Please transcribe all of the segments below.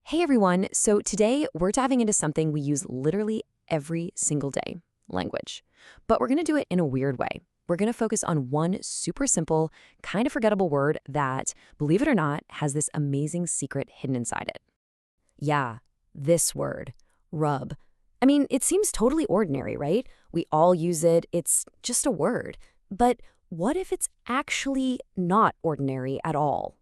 Hey everyone, so today we're diving into something we use literally every single day, language. But we're going to do it in a weird way. We're going to focus on one super simple, kind of forgettable word that, believe it or not, has this amazing secret hidden inside it. Yeah, this word, rub. I mean, it seems totally ordinary, right? We all use it, it's just a word. But what if it's actually not ordinary at all?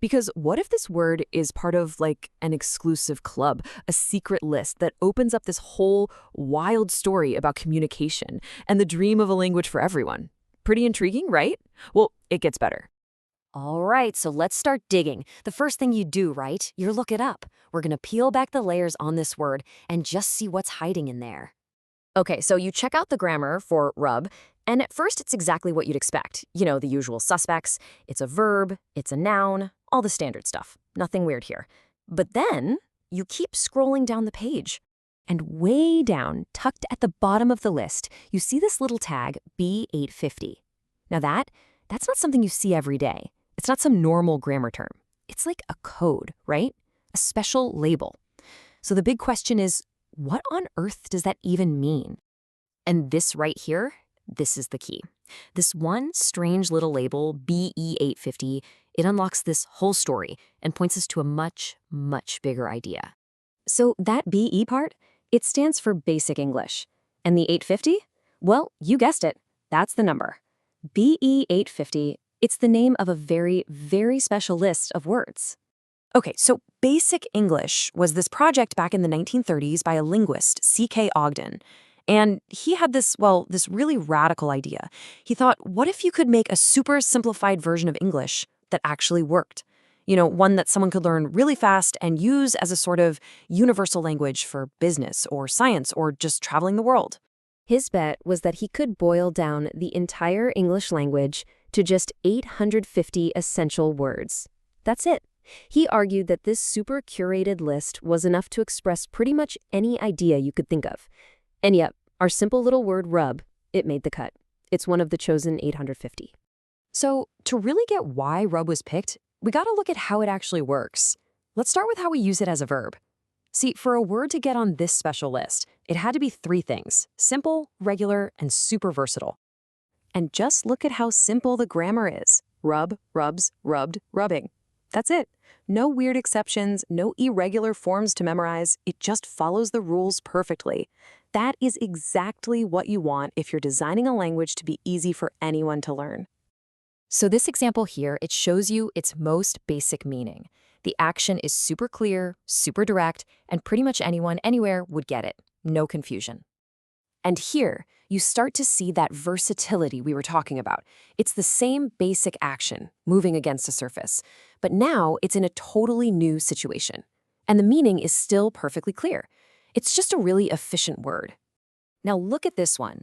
Because what if this word is part of like an exclusive club, a secret list that opens up this whole wild story about communication and the dream of a language for everyone? Pretty intriguing, right? Well, it gets better. All right, so let's start digging. The first thing you do, right? You look it up. We're going to peel back the layers on this word and just see what's hiding in there. Okay, so you check out the grammar for rub, and at first it's exactly what you'd expect. You know, the usual suspects. It's a verb, it's a noun, all the standard stuff. Nothing weird here. But then you keep scrolling down the page. And way down, tucked at the bottom of the list, you see this little tag, B850. Now that's not something you see every day. It's not some normal grammar term. It's like a code, right? A special label. So the big question is, what on earth does that even mean? And this right here, this is the key. This one strange little label, BE850, it unlocks this whole story and points us to a much, much bigger idea. So that BE part, it stands for Basic English. And the 850? Well, you guessed it. That's the number. BE850, it's the name of a very, very special list of words. Okay, so Basic English was this project back in the 1930s by a linguist, C.K. Ogden. And he had this really radical idea. He thought, what if you could make a super simplified version of English that actually worked? You know, one that someone could learn really fast and use as a sort of universal language for business or science or just traveling the world. His bet was that he could boil down the entire English language to just 850 essential words. That's it. He argued that this super curated list was enough to express pretty much any idea you could think of. And yep, our simple little word rub, it made the cut. It's one of the chosen 850. So to really get why rub was picked, we gotta look at how it actually works. Let's start with how we use it as a verb. See, for a word to get on this special list, it had to be three things: simple, regular, and super versatile. And just look at how simple the grammar is. Rub, rubs, rubbed, rubbing. That's it. No weird exceptions, no irregular forms to memorize. It just follows the rules perfectly. That is exactly what you want if you're designing a language to be easy for anyone to learn. So this example here, it shows you its most basic meaning. The action is super clear, super direct, and pretty much anyone, anywhere would get it. No confusion. And here, you start to see that versatility we were talking about. It's the same basic action, moving against a surface, but now it's in a totally new situation. And the meaning is still perfectly clear. It's just a really efficient word. Now look at this one.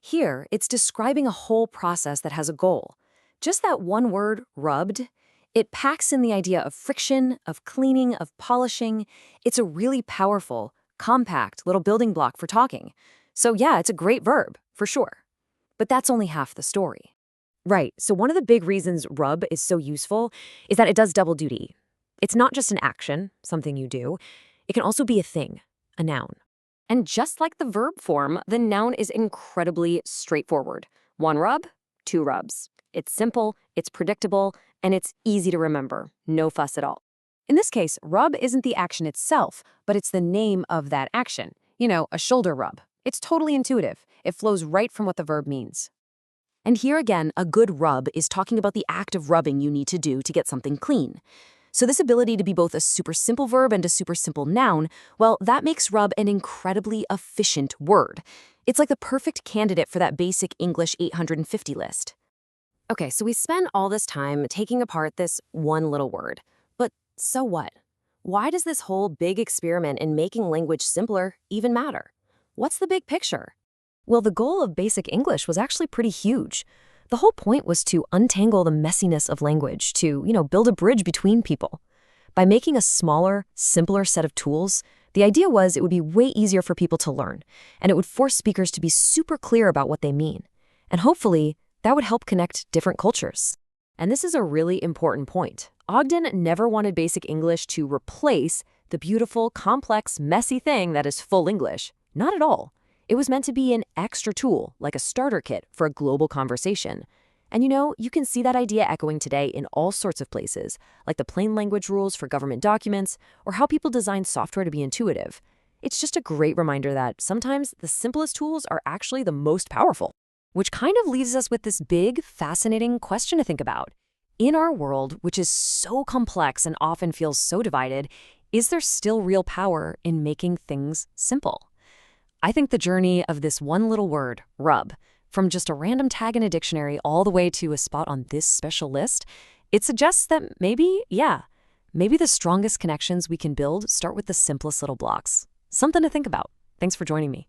Here, it's describing a whole process that has a goal. Just that one word, rubbed, it packs in the idea of friction, of cleaning, of polishing. It's a really powerful, compact little building block for talking. So yeah, it's a great verb, for sure. But that's only half the story. Right, so one of the big reasons rub is so useful is that it does double duty. It's not just an action, something you do. It can also be a thing, a noun. And just like the verb form, the noun is incredibly straightforward. One rub, two rubs. It's simple, it's predictable, and it's easy to remember. No fuss at all. In this case, rub isn't the action itself, but it's the name of that action. You know, a shoulder rub. It's totally intuitive. It flows right from what the verb means. And here again, a good rub is talking about the act of rubbing you need to do to get something clean. So this ability to be both a super simple verb and a super simple noun, well, that makes rub an incredibly efficient word. It's like the perfect candidate for that basic English 850 list. Okay, so we spent all this time taking apart this one little word. But so what? Why does this whole big experiment in making language simpler even matter? What's the big picture? Well, the goal of Basic English was actually pretty huge. The whole point was to untangle the messiness of language, to, build a bridge between people. By making a smaller, simpler set of tools, the idea was it would be way easier for people to learn, and it would force speakers to be super clear about what they mean. And hopefully, that would help connect different cultures. And this is a really important point. Ogden never wanted Basic English to replace the beautiful, complex, messy thing that is full English. Not at all. It was meant to be an extra tool, like a starter kit for a global conversation. And you can see that idea echoing today in all sorts of places, like the plain language rules for government documents, or how people design software to be intuitive. It's just a great reminder that sometimes the simplest tools are actually the most powerful. Which kind of leaves us with this big, fascinating question to think about. In our world, which is so complex and often feels so divided, is there still real power in making things simple? I think the journey of this one little word, rub, from just a random tag in a dictionary all the way to a spot on this special list, it suggests that maybe the strongest connections we can build start with the simplest little blocks. Something to think about. Thanks for joining me.